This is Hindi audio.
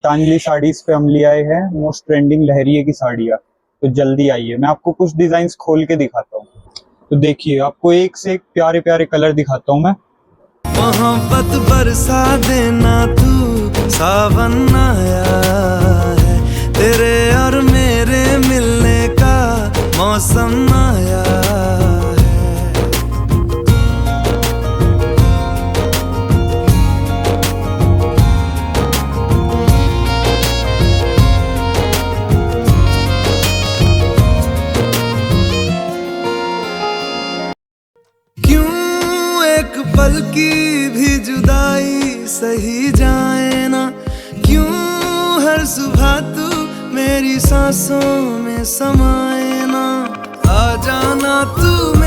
तांजलि साड़ीज पे हम ले आए हैं मोस्ट ट्रेंडिंग लहरिये की साड़ियाँ। तो जल्दी आइए, मैं आपको कुछ डिजाइन खोल के दिखाता हूँ। तो देखिए, आपको एक से एक प्यारे प्यारे कलर दिखाता हूँ मैं। मोहब्बत बरसा देना तू, सावन आया है, तेरे और मेरे मिलने का मौसम आया है। क्यों एक पल की भी जुदाई सही जाए ना, क्यों हर सुबह तू मेरी सांसों में समाए ना, आ जाना तू